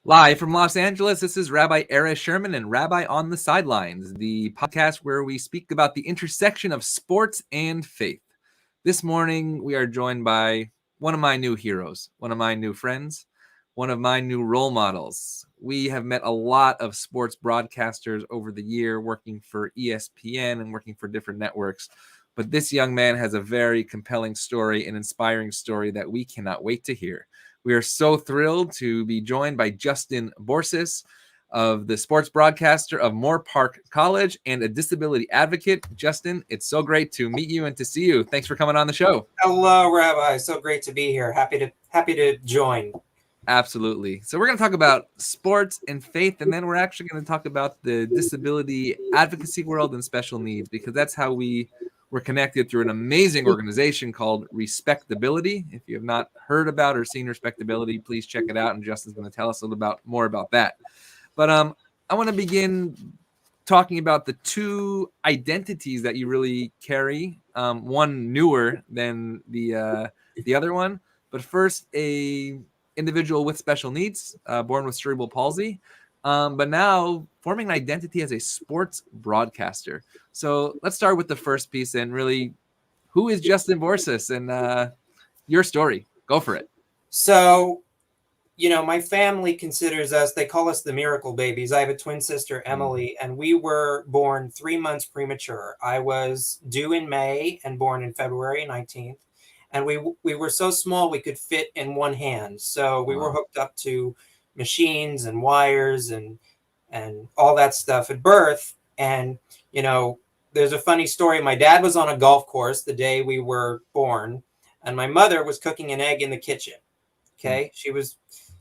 Live from Los Angeles, this is Rabbi Era Sherman and Rabbi on the Sidelines, the podcast where we speak about the intersection of sports and faith. This morning, we are joined by one of my new heroes, one of my new friends, one of my new role models. We have met a lot of sports broadcasters over the year, working for ESPN and working for different networks. But this young man has a very compelling story, an inspiring story that we cannot wait to hear. We are so thrilled to be joined by Justin Borses, of the sports broadcaster of Moorpark College and a disability advocate. Justin, it's so great to meet you and to see you. Thanks for coming on the show. Hello, Rabbi. So great to be here. Happy to join. Absolutely. So we're going to talk about sports and faith, and then we're actually going to talk about the disability advocacy world and special needs, because that's how we were connected through an amazing organization called RespectAbility. If you have not heard about or seen RespectAbility, please check it out, and Justin's going to tell us a little more about that. But I want to begin talking about the two identities that you really carry, one newer than the other one. But first, a individual with special needs, born with cerebral palsy, but now forming an identity as a sports broadcaster. So let's start with the first piece and really, who is Justin Borses and your story? Go for it. So, my family considers us, they call us the miracle babies. I have a twin sister, Emily, and we were born 3 months premature. I was due in May and born in February 19th. And we were so small we could fit in one hand. So we were hooked up to machines and wires and all that stuff at birth. And, there's a funny story. My dad was on a golf course the day we were born, and my mother was cooking an egg in the kitchen. Okay. She was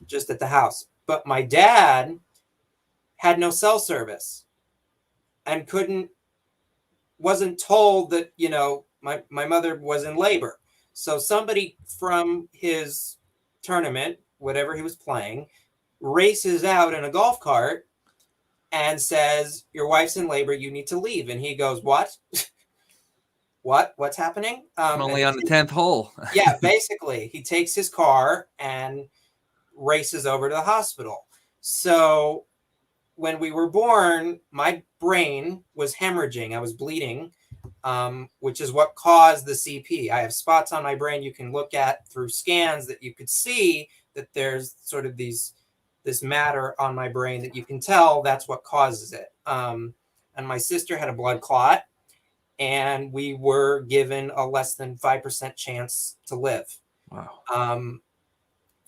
just at the house. But my dad had no cell service and wasn't told that, my mother was in labor. So somebody from his tournament, whatever he was playing, races out in a golf cart and says, "Your wife's in labor, you need to leave." And he goes, "What? What's happening?" I'm only on the 10th hole. Yeah, basically. He takes his car and races over to the hospital. So when we were born, my brain was hemorrhaging. I was bleeding. Which is what caused the CP. I have spots on my brain you can look at through scans that you could see that there's sort of this matter on my brain that you can tell that's what causes it. And my sister had a blood clot, and we were given a less than 5% chance to live. Wow.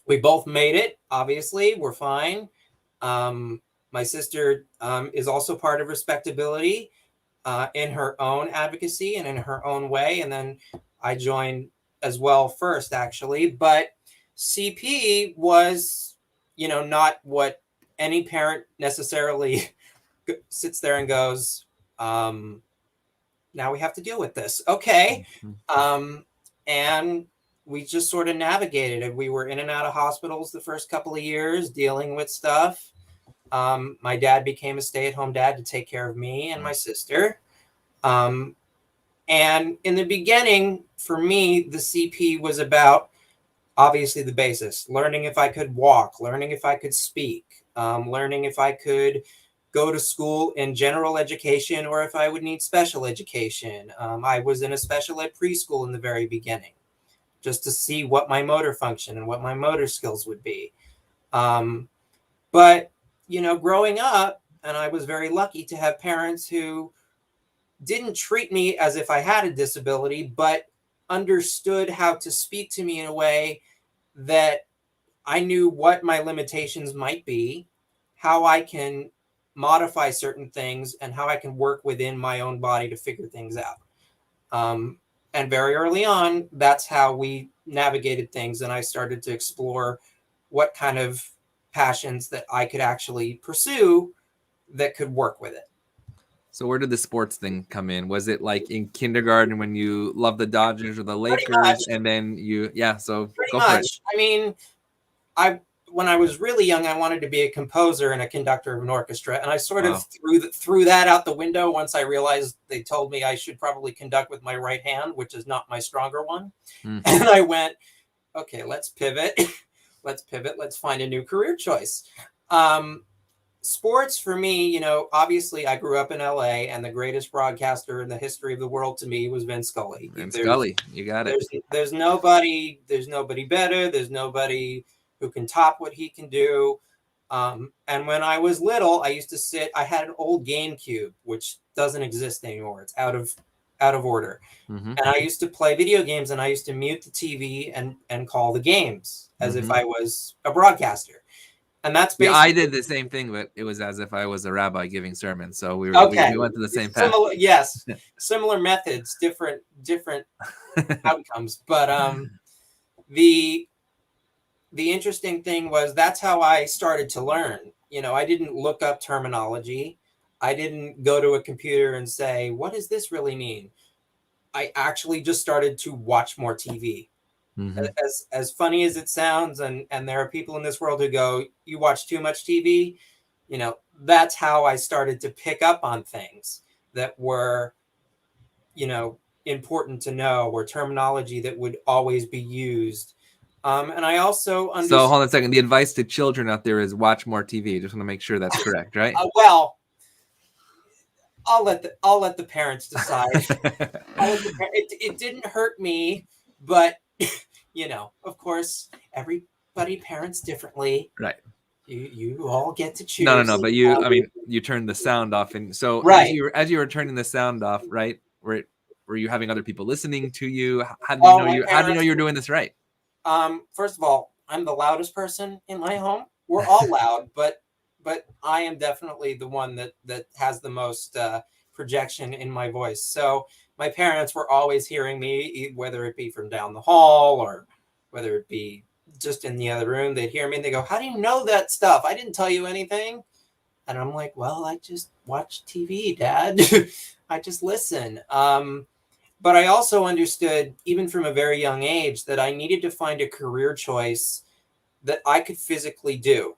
We both made it. Obviously, we're fine. My sister is also part of RespectAbility. In her own advocacy and in her own way. And then I joined as well first, actually. But CP was, not what any parent necessarily sits there and goes, now we have to deal with this. Okay. And we just sort of navigated it. We were in and out of hospitals the first couple of years dealing with stuff. My dad became a stay-at-home dad to take care of me and my sister. And in the beginning, for me, the CP was about, obviously, the basis. Learning if I could walk, learning if I could speak, learning if I could go to school in general education or if I would need special education. I was in a special ed preschool in the very beginning, just to see what my motor function and what my motor skills would be. But, growing up, and I was very lucky to have parents who didn't treat me as if I had a disability, but understood how to speak to me in a way that I knew what my limitations might be, how I can modify certain things, and how I can work within my own body to figure things out. And very early on, that's how we navigated things. And I started to explore what kind of passions that I could actually pursue that could work with it. So where did the sports thing come in? Was it like in kindergarten when you loved the Dodgers or the Lakers, and then so pretty go much. for it. I mean, when I was really young, I wanted to be a composer and a conductor of an orchestra, and I sort of threw that out the window once I realized they told me I should probably conduct with my right hand, which is not my stronger one. And I went, okay, let's pivot. Let's find a new career choice. Sports for me, you know, obviously I grew up in LA, and the greatest broadcaster in the history of the world to me was Vince Scully. And Scully, you got it. There's nobody better. There's nobody who can top what he can do. And when I was little, I used to sit. I had an old GameCube, which doesn't exist anymore. It's out of order. Mm-hmm. And I used to play video games, and I used to mute the TV and call the games as if I was a broadcaster. And that's basically. Yeah, I did the same thing, but it was as if I was a rabbi giving sermons. So we went to the same path. Yes, similar methods, different outcomes. But the interesting thing was that's how I started to learn. You know, I didn't look up terminology. I didn't go to a computer and say, "What does this really mean?" I actually just started to watch more TV. Mm-hmm. As funny as it sounds, and there are people in this world who go, "You watch too much TV." You know, that's how I started to pick up on things that were, you know, important to know, or terminology that would always be used. And I also understood. So hold on a second. The advice to children out there is watch more TV. Just want to make sure that's correct, right? Well, I'll let the parents decide. It didn't hurt me, but you know, of course, everybody parents differently. Right. You all get to choose. No. But you turned the sound off, and so right. as you were turning the sound off, right? Were you having other people listening to you? How do you know how do you know you're doing this right? First of all, I'm the loudest person in my home. We're all loud, but I am definitely the one that has the most projection in my voice. So my parents were always hearing me, whether it be from down the hall or whether it be just in the other room. They'd hear me and they go, "How do you know that stuff? I didn't tell you anything." And I'm like, "Well, I just watch TV, Dad. I just listen." But I also understood, even from a very young age, that I needed to find a career choice that I could physically do.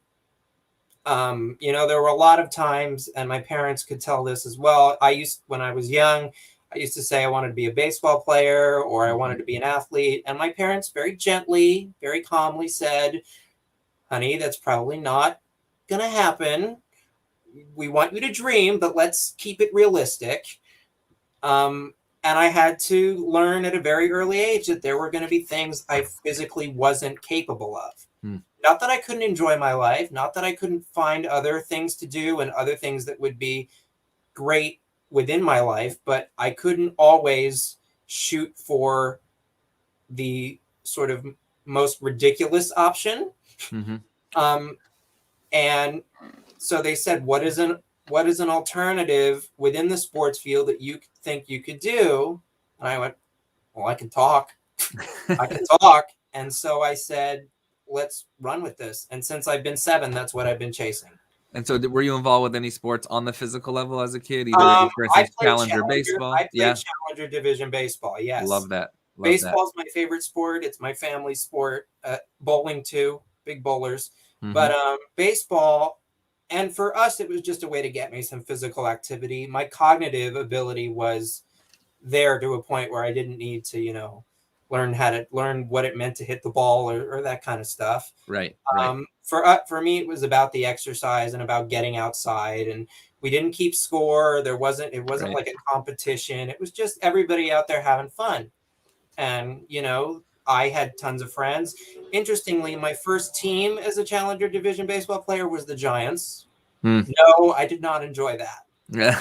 You know, there were a lot of times, and my parents could tell this as well. When I was young, I used to say I wanted to be a baseball player or I wanted to be an athlete. And my parents very gently, very calmly said, "Honey, that's probably not going to happen. We want you to dream, but let's keep it realistic." And I had to learn at a very early age that there were going to be things I physically wasn't capable of. Not that I couldn't enjoy my life, not that I couldn't find other things to do and other things that would be great within my life, but I couldn't always shoot for the sort of most ridiculous option. Mm-hmm. And so they said, what is an alternative within the sports field that you think you could do? And I went, "Well, I can talk. I can talk." And so I said, "Let's run with this." And since I've been 7, that's what I've been chasing. And so were you involved with any sports on the physical level as a kid? Either, for instance, Challenger baseball? I played Challenger Division baseball, yes. Love that. Baseball's my favorite sport. It's my family sport. Bowling too, big bowlers. Mm-hmm. But baseball, and for us, it was just a way to get me some physical activity. My cognitive ability was there to a point where I didn't need to, you know, learn what it meant to hit the ball or that kind of stuff. Right. For me, it was about the exercise and about getting outside, and we didn't keep score. It wasn't like a competition. It was just everybody out there having fun. And, you know, I had tons of friends. Interestingly, my first team as a Challenger Division baseball player was the Giants. No, I did not enjoy that. Yeah.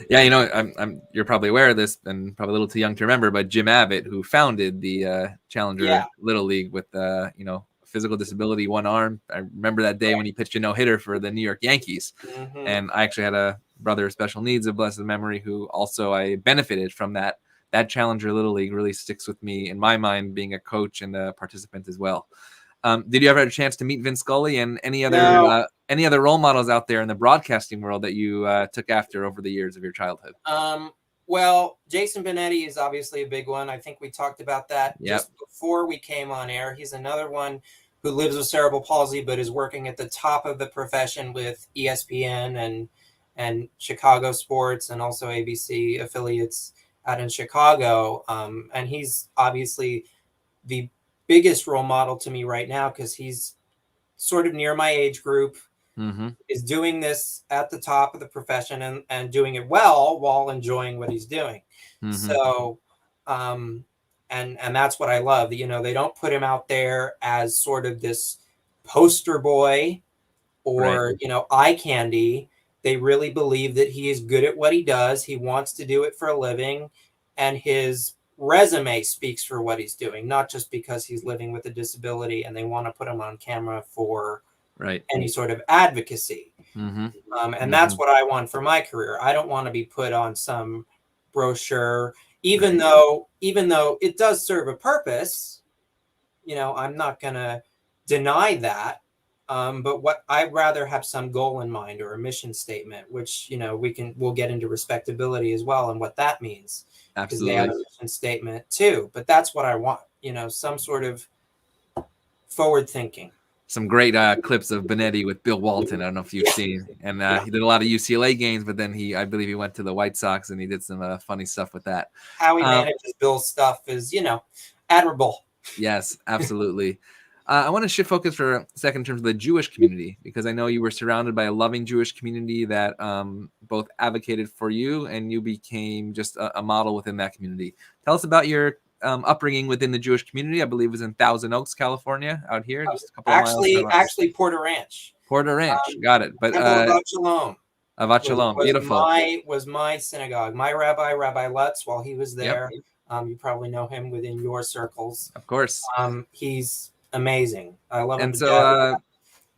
Yeah, you know, you're probably aware of this and probably a little too young to remember, but Jim Abbott, who founded the Challenger Little League with, you know, physical disability, one arm. I remember that day when he pitched a no-hitter for the New York Yankees. Mm-hmm. And I actually had a brother with special needs of blessed memory who also I benefited from that. That Challenger Little League really sticks with me in my mind, being a coach and a participant as well. Did you ever have a chance to meet Vince Scully and any other role models out there in the broadcasting world that you took after over the years of your childhood? Well, Jason Benetti is obviously a big one. I think we talked about that just before we came on air. He's another one who lives with cerebral palsy, but is working at the top of the profession with ESPN and Chicago sports and also ABC affiliates out in Chicago. And he's obviously the biggest role model to me right now because he's sort of near my age group, Mm-hmm. is doing this at the top of the profession and doing it well while enjoying what he's doing. Mm-hmm. So, and that's what I love. You know, they don't put him out there as sort of this poster boy or, Right. you know, eye candy. They really believe that he is good at what he does. He wants to do it for a living, and his resume speaks for what he's doing, not just because he's living with a disability and they want to put him on camera for Right. any sort of advocacy. Mm-hmm. And Mm-hmm. that's what I want for my career. I don't want to be put on some brochure, even Right. though it does serve a purpose. You know, I'm not going to deny that. But what I'd rather have some goal in mind or a mission statement, which, you know, we'll get into respectability as well and what that means, because they have Absolutely. a mission statement too. But that's what I want, you know, some sort of forward thinking. Some great clips of Benetti with Bill Walton. I don't know if you've seen, and he did a lot of UCLA games, but then I believe he went to the White Sox and he did some funny stuff with that. How he manages Bill's stuff is, you know, admirable. Yes, absolutely. I want to shift focus for a second in terms of the Jewish community, because I know you were surrounded by a loving Jewish community that both advocated for you and you became just a model within that community. Tell us about your upbringing within the Jewish community. I believe it was in Thousand Oaks, California, out here, just a couple of miles. Actually, Porter Ranch. Porter Ranch, got it. But Temple Shalom. Avat Shalom, beautiful. Was my synagogue. My rabbi, Rabbi Lutz, while he was there, you probably know him within your circles. Of course. He's amazing. I love him. And so,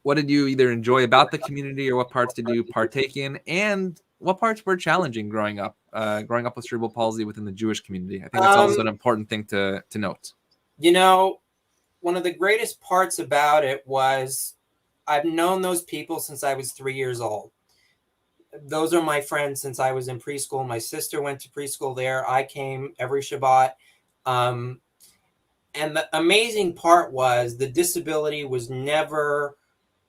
what did you either enjoy about the community, or what parts did you partake in, and what parts were challenging growing up with cerebral palsy within the Jewish community? I think that's also an important thing to note. You know, one of the greatest parts about it was I've known those people since I was 3 years old. Those are my friends since I was in preschool. My sister went to preschool there. I came every Shabbat. And the amazing part was the disability was never,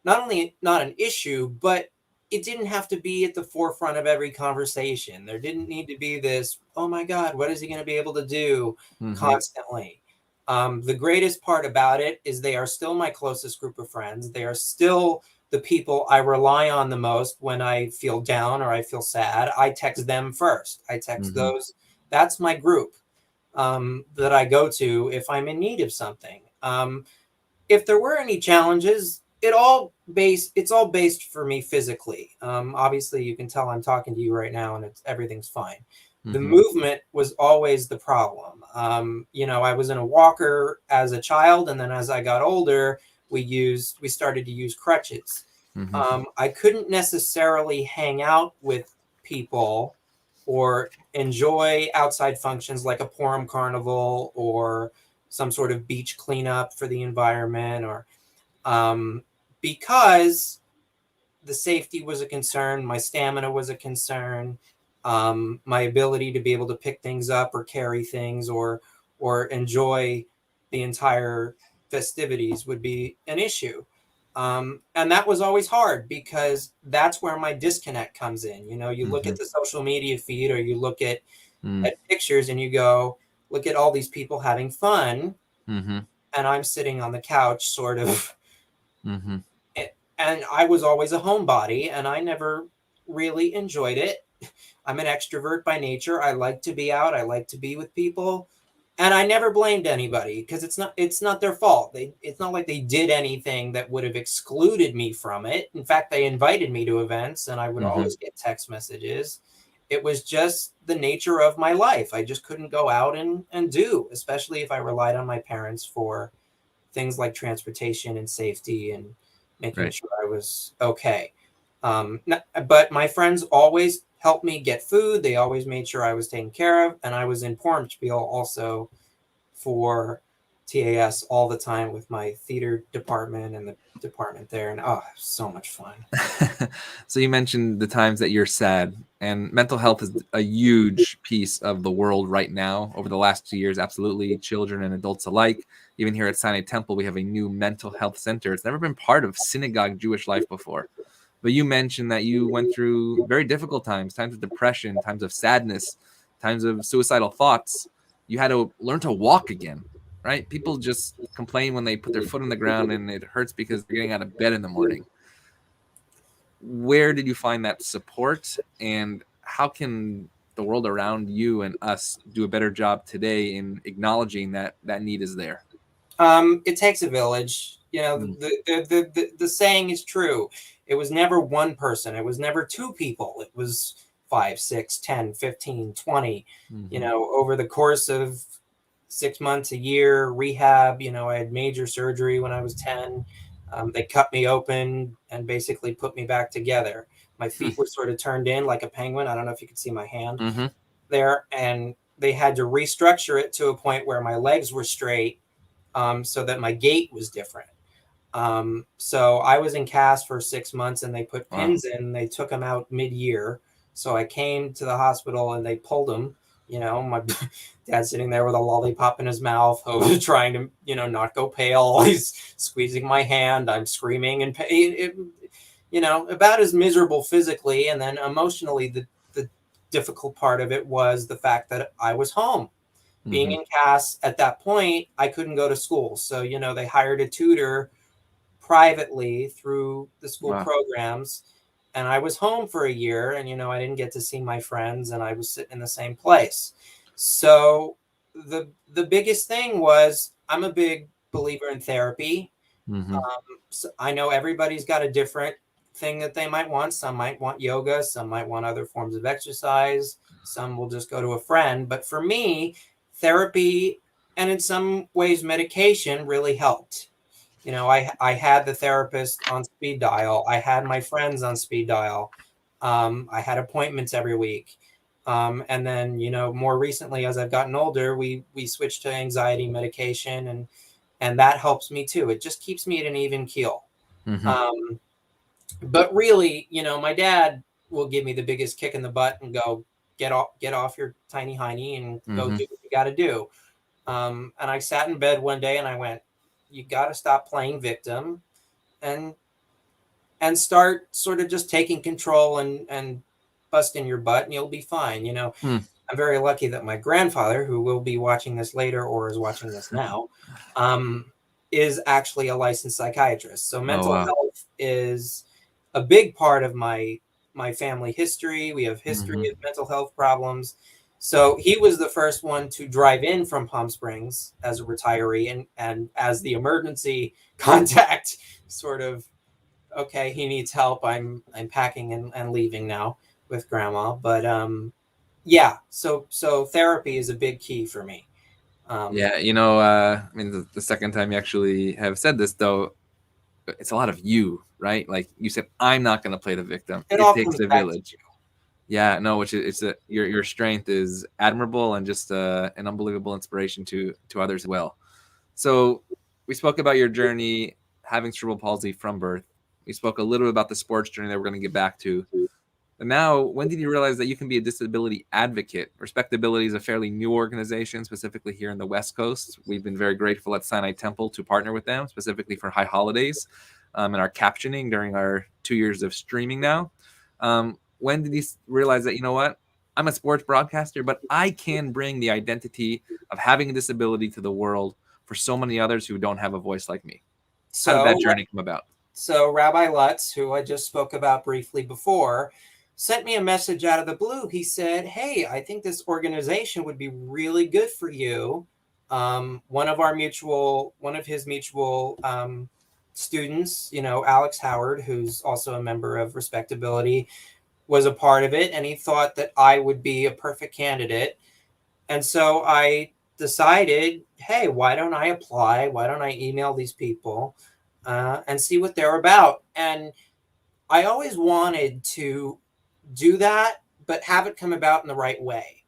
not only not an issue, but it didn't have to be at the forefront of every conversation. There didn't need to be this, oh my God, what is he going to be able to do constantly? The greatest part about it is they are still my closest group of friends. They are still the people I rely on the most when I feel down or I feel sad. I text them first. I text those. That's my group that I go to if I'm in need of something. If there were any challenges, it's all based for me physically. Obviously, you can tell I'm talking to you right now, and everything's fine. The movement was always the problem. You know, I was in a walker as a child, and then as I got older, we started to use crutches. I couldn't necessarily hang out with people or enjoy outside functions like a Purim carnival or some sort of beach cleanup for the environment, or because the safety was a concern, my stamina was a concern, my ability to be able to pick things up or carry things or enjoy the entire festivities would be an issue. And that was always hard because that's where my disconnect comes in. You know, you look at the social media feed or you look at pictures and you go, look at all these people having fun. And I'm sitting on the couch sort of. And I was always a homebody and I never really enjoyed it. I'm an extrovert by nature. I like to be out. I like to be with people. And I never blamed anybody because it's not their fault. It's not like they did anything that would have excluded me from it. In fact, they invited me to events and I would always get text messages. It was just the nature of my life. I just couldn't go out and do, especially if I relied on my parents for things like transportation and safety and making sure I was okay. But my friends always helped me get food. They always made sure I was taken care of. And I was in Pormspiel also for TAS all the time with my theater department and the department there. And so much fun. So you mentioned the times that you're sad, and mental health is a huge piece of the world right now. Over the last 2 years, absolutely, children and adults alike. Even here at Sinai Temple, we have a new mental health center. It's never been part of synagogue Jewish life before. But you mentioned that you went through very difficult times of depression, times of sadness, times of suicidal thoughts. You had to learn to walk again. right? People just complain when they put their foot on the ground and it hurts because they're getting out of bed in the morning. Where did you find that support, and how can the world around you and us do a better job today in acknowledging that that need is there? It takes a village. You know, Mm. the saying is true. It was never one person. It was never two people. It was 5, 6, 10, 15, 20. You Mm-hmm. know, over the course of 6 months, a year, rehab. You know, I had major surgery when I was 10. They cut me open and basically put me back together. My feet were sort of turned in like a penguin. I don't know if you can see my hand Mm-hmm. there. And they had to restructure it to a point where my legs were straight, so that my gait was different. So I was in cast for 6 months and they put Wow. pins in. They took them out mid-year. So I came to the hospital and they pulled them. You know, my dad sitting there with a lollipop in his mouth, trying to, not go pale. He's squeezing my hand. I'm screaming and pain. About as miserable physically. And then emotionally, the difficult part of it was the fact that I was home. Being Mm-hmm. in CAS at that point, I couldn't go to school. So, they hired a tutor privately through the school Wow. programs. And I was home for a year and, I didn't get to see my friends and I was sitting in the same place. So the biggest thing was I'm a big believer in therapy. Mm-hmm. So I know everybody's got a different thing that they might want. Some might want yoga, some might want other forms of exercise, some will just go to a friend. But for me, therapy and in some ways medication really helped. I had the therapist on speed dial. I had my friends on speed dial. I had appointments every week. And then, more recently, as I've gotten older, we switched to anxiety medication, and that helps me too. It just keeps me at an even keel. Mm-hmm. Um, but really, my dad will give me the biggest kick in the butt and go, get off your tiny hiney and go Mm-hmm. do what you got to do. And I sat in bed one day and I went, you got to stop playing victim and start sort of just taking control and busting your butt and you'll be fine. Mm. I'm very lucky that my grandfather, who will be watching this later or is watching this now, um, is actually a licensed psychiatrist. So Oh mental wow. health is a big part of my family history. We have history Mm-hmm. of mental health problems. So he was the first one to drive in from Palm Springs as a retiree and as the emergency contact, sort of, okay, he needs help. I'm packing and leaving now with grandma. But yeah, so therapy is a big key for me. Um, Yeah, I mean, the second time you actually have said this, though, it's a lot of you, right? Like you said, I'm not going to play the victim. it It all takes comes a back to village. Yeah, no, which is it's a your strength is admirable and just an unbelievable inspiration to others as well. So we spoke about your journey having cerebral palsy from birth. We spoke a little bit about the sports journey that we're going to get back to. But now, when did you realize that you can be a disability advocate? RespectAbility is a fairly new organization, specifically here in the West Coast. We've been very grateful at Sinai Temple to partner with them, specifically for high holidays and our captioning during our 2 years of streaming now. When did you realize that, you know what? I'm a sports broadcaster, but I can bring the identity of having a disability to the world for so many others who don't have a voice like me? How did that so journey come about? so Rabbi Lutz, who I just spoke about briefly before, sent me a message out of the blue. He said, "Hey, I think this organization would be really good for you." One of his mutual students, Alex Howard, who's also a member of RespectAbility, was a part of it, and he thought that I would be a perfect candidate. And so I decided, hey, why don't I apply? Why don't I email these people and see what they're about? And I always wanted to do that, but have it come about in the right way.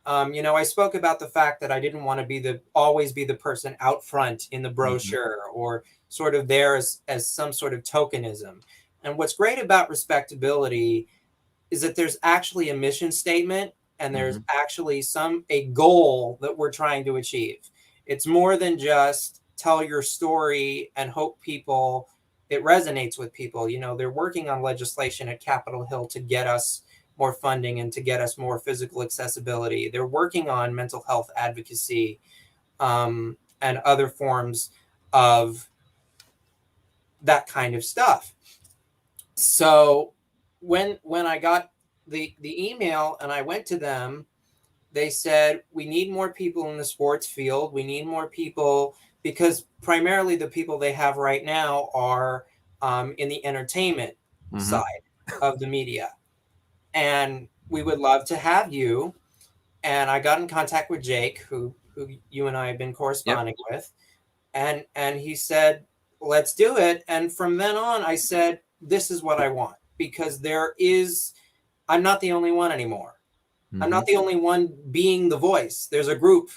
I spoke about the fact that I didn't want to always be the person out front in the Mm-hmm. brochure or sort of there as some sort of tokenism. And what's great about respectability is that there's actually a mission statement and there's Mm-hmm. actually a goal that we're trying to achieve. It's more than just tell your story and hope it resonates with people. They're working on legislation at Capitol Hill to get us more funding and to get us more physical accessibility. They're working on mental health advocacy. and other forms of that kind of stuff. So when I got the email and I went to them, they said, we need more people in the sports field. We need more people, because primarily the people they have right now are in the entertainment side of the media. And we would love to have you. And I got in contact with Jake, who you and I have been corresponding with. And he said, let's do it. And from then on, I said, this is what I want, because I'm not the only one anymore. I'm not the only one being the voice. There's a group.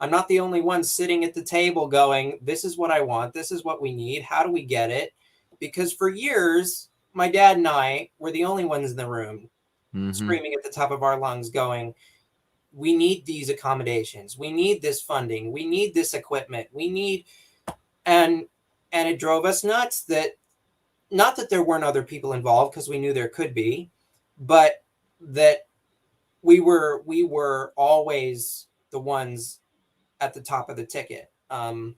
I'm not the only one sitting at the table going, this is what I want. This is what we need. How do we get it? Because for years, my dad and I were the only ones in the room screaming at the top of our lungs going, we need these accommodations. We need this funding. We need this equipment. We need, and it drove us nuts that, not that there weren't other people involved, because we knew there could be, but that we were always the ones at the top of the ticket. And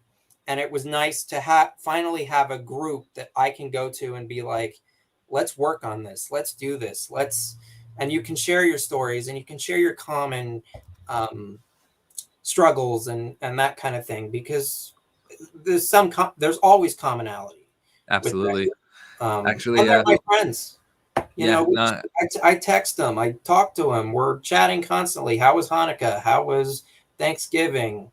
it was nice to finally have a group that I can go to and be like, let's work on this. Let's do this. And you can share your stories and you can share your common struggles and that kind of thing, because there's always commonality. Absolutely. Actually, and they're my friends. You know, I text them, I talk to them, we're chatting constantly. How was Hanukkah? How was Thanksgiving?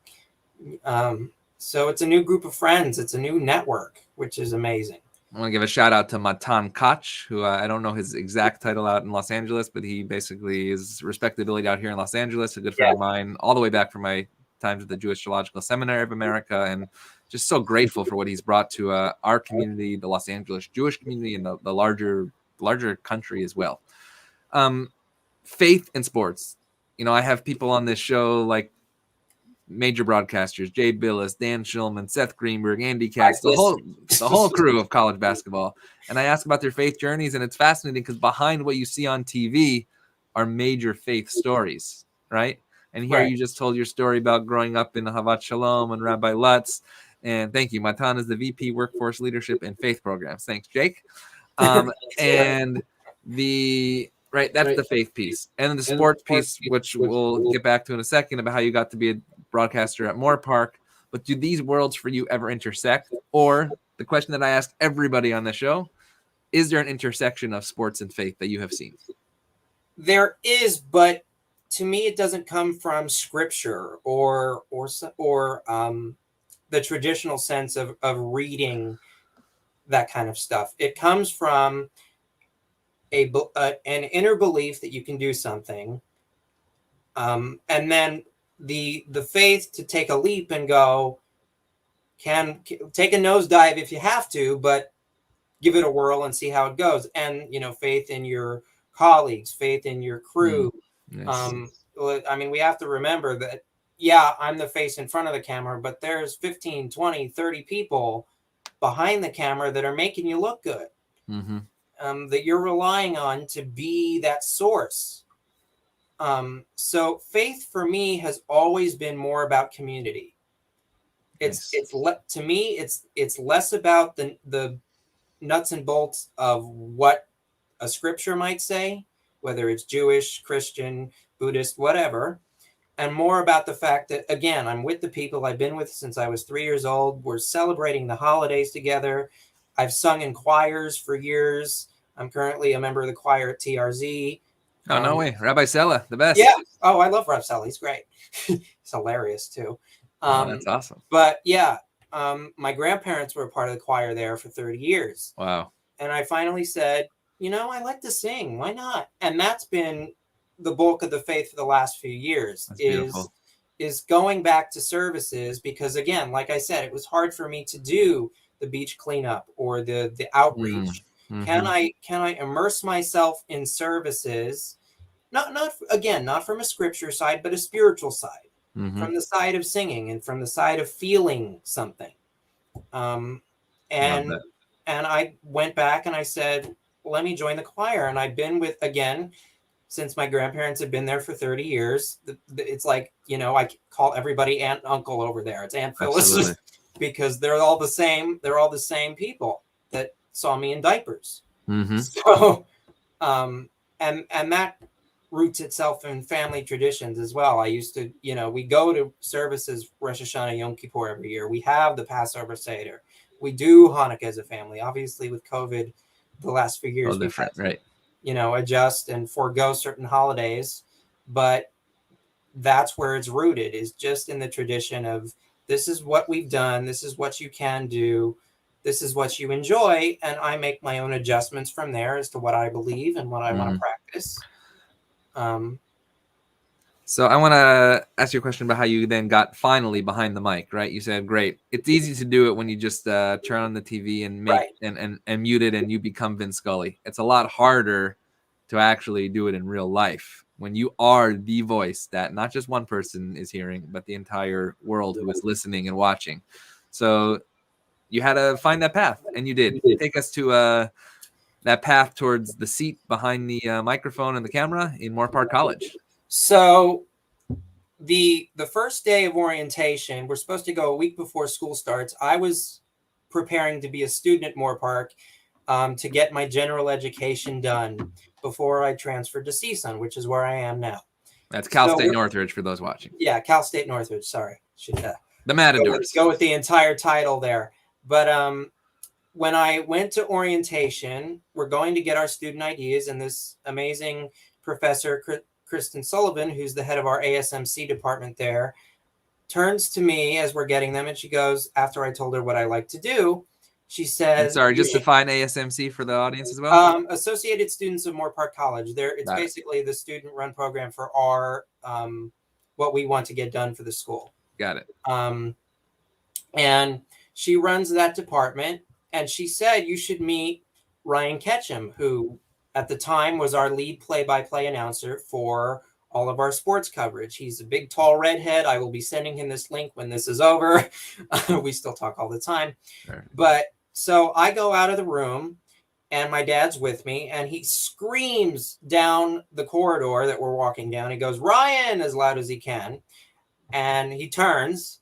So it's a new group of friends. It's a new network, which is amazing. I want to give a shout out to Matan Koch, who I don't know his exact title out in Los Angeles, but he basically is RespectAbility out here in Los Angeles, a good friend of mine, all the way back from my times at the Jewish Theological Seminary of America, and just so grateful for what he's brought to our community, the Los Angeles Jewish community, and the larger country as well. Faith in sports. You know, I have people on this show like major broadcasters, Jay Billis, Dan Shulman, Seth Greenberg, Andy Katz, the whole crew of college basketball. And I ask about their faith journeys, and it's fascinating because behind what you see on TV are major faith stories, right? And here you just told your story about growing up in Havat Shalom and Rabbi Lutz. And thank you. Matan is the VP Workforce Leadership and Faith Programs. Thanks, Jake. And that's the faith piece. And then the sports piece, which we'll get back to in a second, about how you got to be a broadcaster at Moorpark. But do these worlds for you ever intersect? Or the question that I ask everybody on the show, is there an intersection of sports and faith that you have seen? There is, but to me, it doesn't come from scripture or the traditional sense of reading that kind of stuff. It comes from an inner belief that you can do something, and then the faith to take a leap and go, can take a nosedive if you have to, but give it a whirl and see how it goes. And faith in your colleagues, faith in your crew. Nice. I mean, we have to remember that, I'm the face in front of the camera, but there's 15, 20, 30 people behind the camera that are making you look good. That you're relying on to be that source. So faith for me has always been more about community. To me, it's less about the nuts and bolts of what a scripture might say, whether it's Jewish, Christian, Buddhist, whatever, and more about the fact that, again, I'm with the people I've been with since I was 3 years old. We're celebrating the holidays together. I've sung in choirs for years. I'm currently a member of the choir at TRZ. Oh, no way. Rabbi Sella, the best. Yeah. Oh, I love Rabbi Sella. He's great. He's hilarious, too. That's awesome. But, my grandparents were a part of the choir there for 30 years. Wow. And I finally said, I like to sing. Why not? And that's been the bulk of the faith for the last few years, is going back to services, because, again, like I said, it was hard for me to do the beach cleanup or the outreach. Can I immerse myself in services, not from a scripture side, but a spiritual side, from the side of singing and from the side of feeling something. And I went back and I said, let me join the choir. And I've been with, again, since my grandparents have been there for 30 years. It's like, I call everybody aunt and uncle over there. It's Aunt Phyllis because they're all the same. They're all the same people that saw me in diapers. Mm-hmm. So, and that roots itself in family traditions as well. I used to, we go to services Rosh Hashanah, Yom Kippur every year. We have the Passover Seder. We do Hanukkah as a family. Obviously, with COVID, the last few years, we've had, right? Adjust and forego certain holidays, but that's where it's rooted, is just in the tradition of, this is what we've done, this is what you can do, this is what you enjoy, and I make my own adjustments from there as to what I believe and what I want to practice. So I want to ask you a question about how you then got finally behind the mic, right? You said, great. It's easy to do it when you just turn on the TV and make and mute it and you become Vince Scully. It's a lot harder to actually do it in real life when you are the voice that not just one person is hearing, but the entire world who is listening and watching. So you had to find that path, and you did. Take us to that path towards the seat behind the microphone and the camera in Moorpark College. So the first day of orientation, we're supposed to go a week before school starts. I was preparing to be a student at Moorpark to get my general education done before I transferred to CSUN, which is where I am now. That's Cal State Northridge for those watching. Yeah, Cal State Northridge. Sorry. The Matadors. Go with the entire title there. But when I went to orientation, we're going to get our student IDs, and this amazing professor, Kristen Sullivan, who's the head of our ASMC department there, turns to me as we're getting them, and she goes, after I told her what I like to do, she says... Sorry, just define ASMC for the audience as well. Associated Students of Moorpark College. It's basically the student-run program for our what we want to get done for the school. Got it. And she runs that department, and she said you should meet Ryan Ketchum, who at the time was our lead play-by-play announcer for all of our sports coverage. He's a big, tall redhead. I will be sending him this link when this is over. We still talk all the time. Sure. But so I go out of the room, and my dad's with me, and he screams down the corridor that we're walking down. He goes, "Ryan," as loud as he can. And he turns,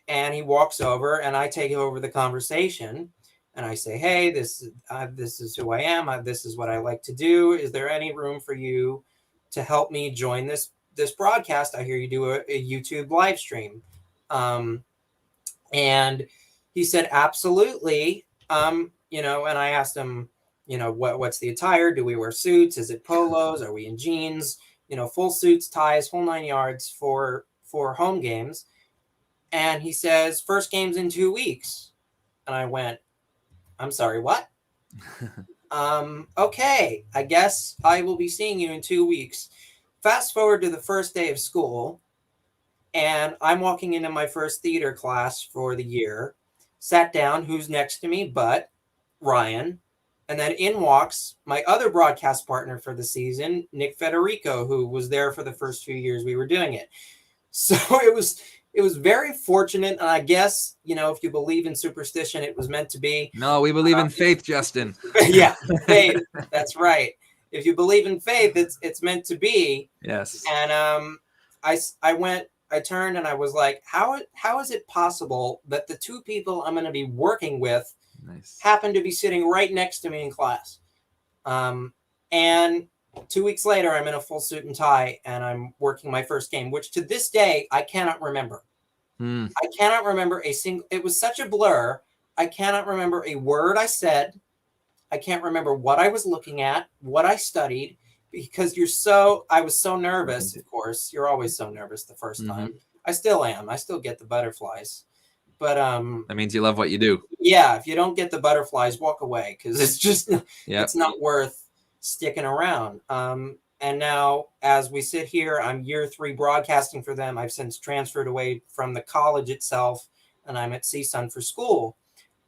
and he walks over, and I take over the conversation. And I say, "Hey, this is who I am. This is what I like to do. Is there any room for you to help me join this broadcast? I hear you do a YouTube live stream." And he said, "Absolutely." And I asked him, what's the attire? Do we wear suits? Is it polos? Are we in jeans? Full suits, ties, whole 9 yards for home games. And he says, "First game's in 2 weeks." And I went, "I'm sorry, what?" Okay, I guess I will be seeing you in 2 weeks. Fast forward to the first day of school, and I'm walking into my first theater class for the year. Sat down, who's next to me but Ryan. And then in walks my other broadcast partner for the season, Nick Federico, who was there for the first few years we were doing it. So it was very fortunate. And I guess, if you believe in superstition, it was meant to be. No, we believe in faith, Justin. Yeah, faith. That's right. If you believe in faith, it's meant to be. Yes. And I turned and I was like, how is it possible that the two people I'm going to be working with happen to be sitting right next to me in class? And 2 weeks later, I'm in a full suit and tie, and I'm working my first game, which to this day, I cannot remember. I cannot remember it was such a blur. I cannot remember a word I said. I can't remember what I was looking at, what I studied, because I was so nervous. Of course, you're always so nervous the first time. I still am. I still get the butterflies, but that means you love what you do. Yeah. If you don't get the butterflies, walk away, because it's just it's not worth sticking around. And now, as we sit here, I'm year 3 broadcasting for them. I've since transferred away from the college itself, and I'm at CSUN for school.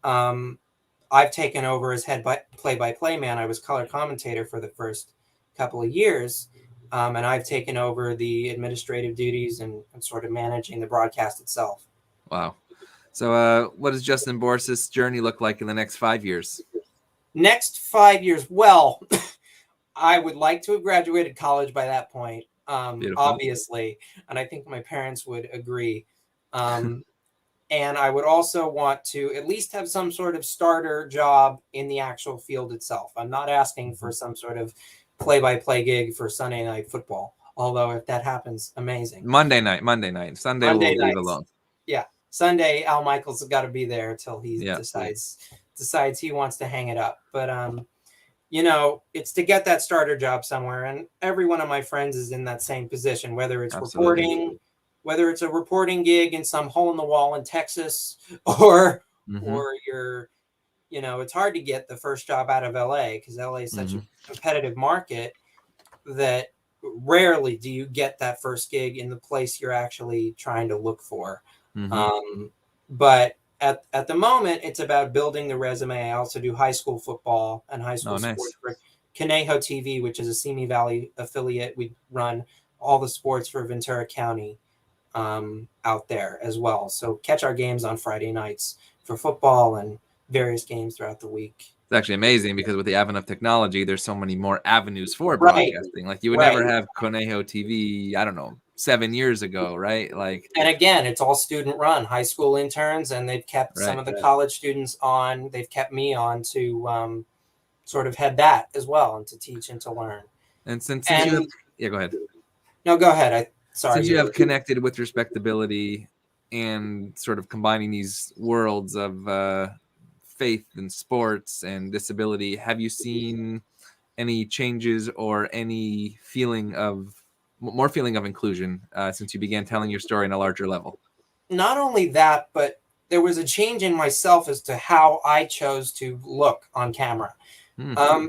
I've taken over as head play-by-play man. I was color commentator for the first couple of years, and I've taken over the administrative duties and sort of managing the broadcast itself. Wow. So what does Justin Borses' journey look like in the next 5 years? Next 5 years? Well, I would like to have graduated college by that point, Beautiful. obviously, and I think my parents would agree. Um, and I would also want to at least have some sort of starter job in the actual field itself. I'm not asking for some sort of play-by-play gig for Sunday Night Football, although if that happens, amazing. Monday night. Sunday we'll Monday leave nights, alone. yeah. Sunday, Al Michaels has got to be there till he Yeah. decides he wants to hang it up. But it's to get that starter job somewhere, and every one of my friends is in that same position, whether it's Absolutely. reporting, whether it's a reporting gig in some hole in the wall in Texas, or you're, it's hard to get the first job out of LA because LA is such a competitive market that rarely do you get that first gig in the place you're actually trying to look for. But at the moment, it's about building the resume. I also do high school football and high school sports for Conejo TV, which is a Simi Valley affiliate. We run all the sports for Ventura County out there as well. So catch our games on Friday nights for football and various games throughout the week. It's actually amazing because with the advent of technology, there's so many more avenues for broadcasting. Like you would never have Conejo TV, I don't know, 7 years ago, right? Like, and again, it's all student run, high school interns, and they've kept some of the college students on. They've kept me on to sort of head that as well, and to teach and to learn. And since you have, go ahead. No, go ahead. Sorry. Since you have connected with Respectability and sort of combining these worlds of faith and sports and disability, have you seen any changes or any more feeling of inclusion since you began telling your story on a larger level? Not only that, but there was a change in myself as to how I chose to look on camera.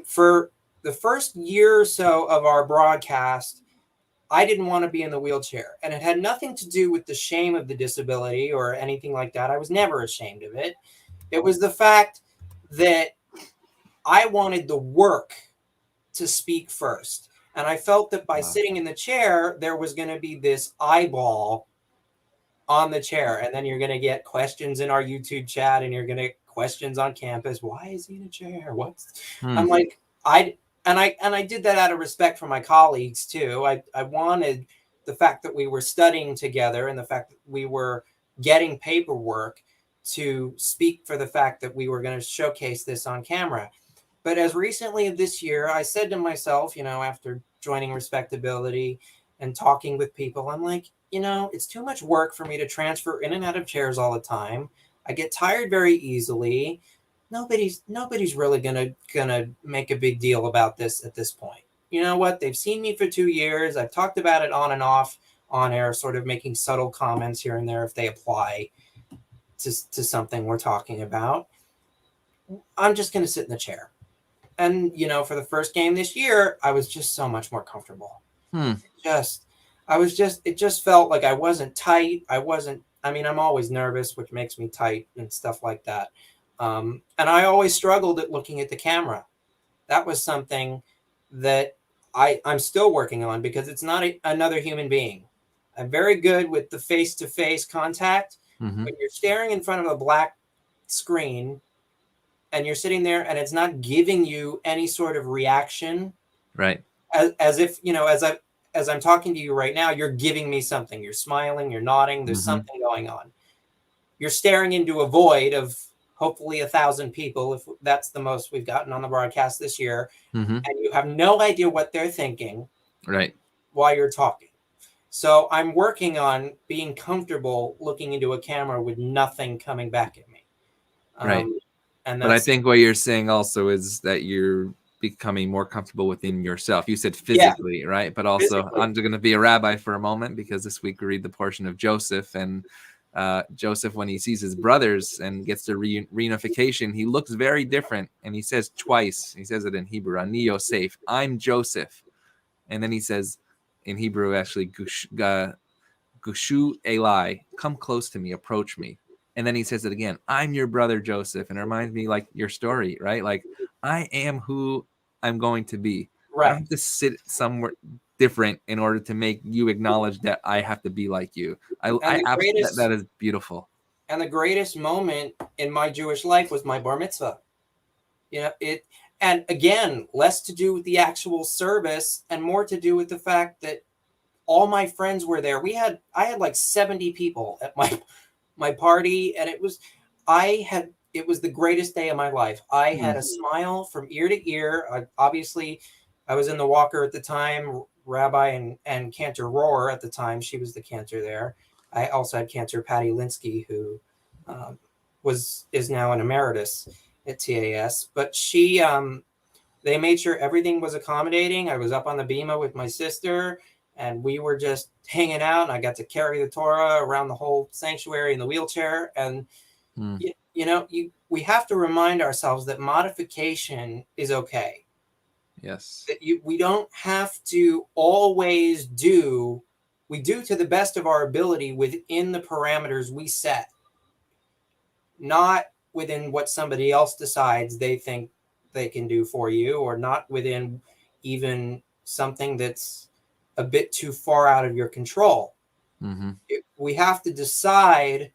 For the first year or so of our broadcast, I didn't want to be in the wheelchair, and it had nothing to do with the shame of the disability or anything like that. I was never ashamed of it. It was the fact that I wanted the work to speak first. And I felt that by sitting in the chair, there was going to be this eyeball on the chair. And then you're going to get questions in our YouTube chat, and you're going to get questions on campus. Why is he in a chair? I'm like, I did that out of respect for my colleagues too. I wanted the fact that we were studying together and the fact that we were getting paperwork to speak for the fact that we were going to showcase this on camera. But as recently as this year, I said to myself, after joining Respectability and talking with people, I'm like, it's too much work for me to transfer in and out of chairs all the time. I get tired very easily. Nobody's really gonna make a big deal about this at this point. You know what? They've seen me for 2 years. I've talked about it on and off on air, sort of making subtle comments here and there if they apply to something we're talking about. I'm just going to sit in the chair. And, for the first game this year, I was just so much more comfortable. It just felt like I wasn't tight. I'm always nervous, which makes me tight and stuff like that. And I always struggled at looking at the camera. That was something that I'm still working on because it's not another human being. I'm very good with the face-to-face contact. When you're staring in front of a black screen and you're sitting there and it's not giving you any sort of reaction, right? As if, as I'm talking to you right now, you're giving me something. You're smiling, you're nodding. There's something going on. You're staring into a void of hopefully 1,000 people, if that's the most we've gotten on the broadcast this year, and you have no idea what they're thinking, right, while you're talking. So I'm working on being comfortable looking into a camera with nothing coming back at me. Right. But I think what you're saying also is that you're becoming more comfortable within yourself. You said physically, right? But also I'm going to be a rabbi for a moment because this week we read the portion of Joseph, and Joseph, when he sees his brothers and gets the reunification, he looks very different. And he says twice, he says it in Hebrew, Ani Yosef, I'm Joseph. And then he says in Hebrew, actually, Gushu Eli, come close to me, approach me. And then he says it again, I'm your brother Joseph. And it reminds me like your story, right? Like I am who I'm going to be. Right. I don't have to sit somewhere different in order to make you acknowledge that I have to be like you. That is beautiful. And the greatest moment in my Jewish life was my bar mitzvah. And again, less to do with the actual service and more to do with the fact that all my friends were there. I had like 70 people at my party, and it was the greatest day of my life. I had a smile from ear to ear. Obviously, I was in the walker at the time, Rabbi and Cantor Rohr at the time. She was the cantor there. I also had Cantor Patty Linsky, who is now an emeritus at TAS. But they made sure everything was accommodating. I was up on the bima with my sister, and we were just hanging out. And I got to carry the Torah around the whole sanctuary in the wheelchair. And we have to remind ourselves that modification is okay. Yes. That we don't have to always do. We do to the best of our ability within the parameters we set, not within what somebody else decides they think they can do for you, or not within even something that's a bit too far out of your control. We have to decide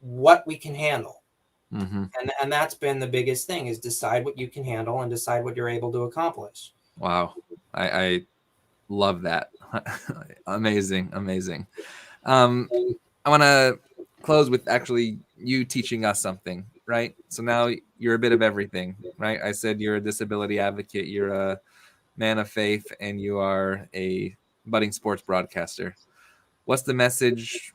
what we can handle. And that's been the biggest thing, is decide what you can handle and decide what you're able to accomplish. Wow. I love that. Amazing. I want to close with actually you teaching us something, right? So now you're a bit of everything, right? I said you're a disability advocate, you're a man of faith, and you are a budding sports broadcaster. What's the message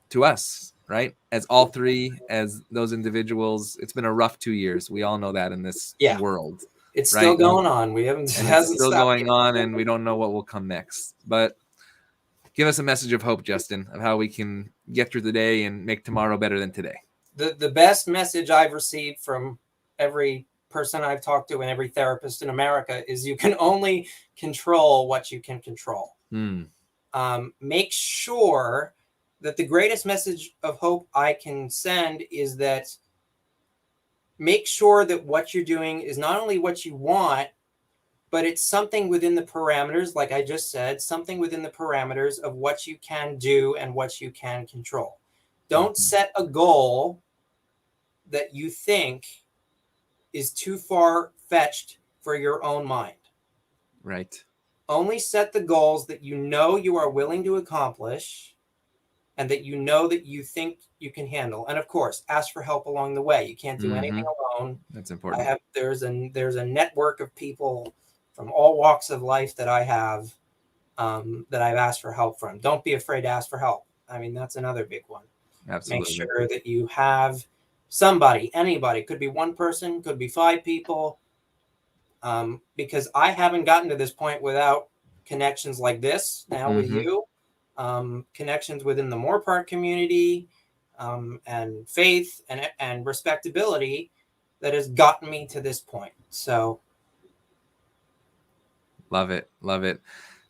to us, right? As all three, as those individuals, it's been a rough 2 years. We all know that in this world. It's still going on. It's still going on, and we don't know what will come next. But give us a message of hope, Justin, of how we can get through the day and make tomorrow better than today. The best message I've received from every person I've talked to and every therapist in America is you can only control what you can control. Make sure that the greatest message of hope I can send is that make sure that what you're doing is not only what you want, but it's something within the parameters, like I just said, something within the parameters of what you can do and what you can control. Don't set a goal that you think is too far-fetched for your own mind. Right. Only set the goals that you know you are willing to accomplish and that you know that you think you can handle. And of course, ask for help along the way. You can't do anything alone. That's important. There's a network of people from all walks of life that I have that I've asked for help from. Don't be afraid to ask for help. I mean, that's another big one. Absolutely. Make sure that you have somebody, anybody, could be one person, could be 5 people, because I haven't gotten to this point without connections like this now with you, connections within the Moorpark community, and faith and respectability that has gotten me to this point. So love it.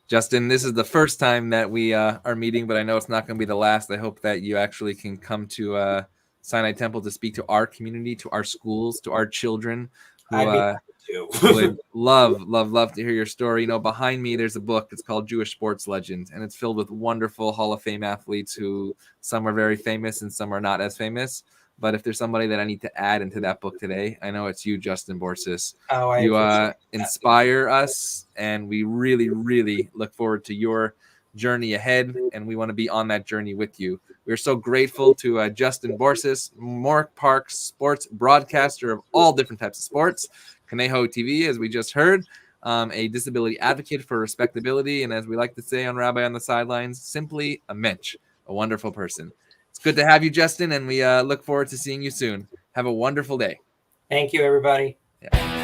Justin, this is the first time that we are meeting, but I know it's not going to be the last. I hope that you actually can come to Sinai Temple to speak to our community, to our schools, to our children who would love to hear your story. You know, behind me, there's a book. It's called Jewish Sports Legends, and it's filled with wonderful Hall of Fame athletes who some are very famous and some are not as famous. But if there's somebody that I need to add into that book today, I know it's you, Justin Borses. You inspire us, and we really, really look forward to your journey ahead, and we want to be on that journey with you. We're so grateful to Justin Borses, Moorpark sports broadcaster of all different types of sports, Conejo TV, as we just heard, a disability advocate for respectability, and as we like to say on Rabbi on the Sidelines, simply a mensch, a wonderful person. It's good to have you, Justin, and we look forward to seeing you soon. Have a wonderful day. Thank you, everybody. Yeah.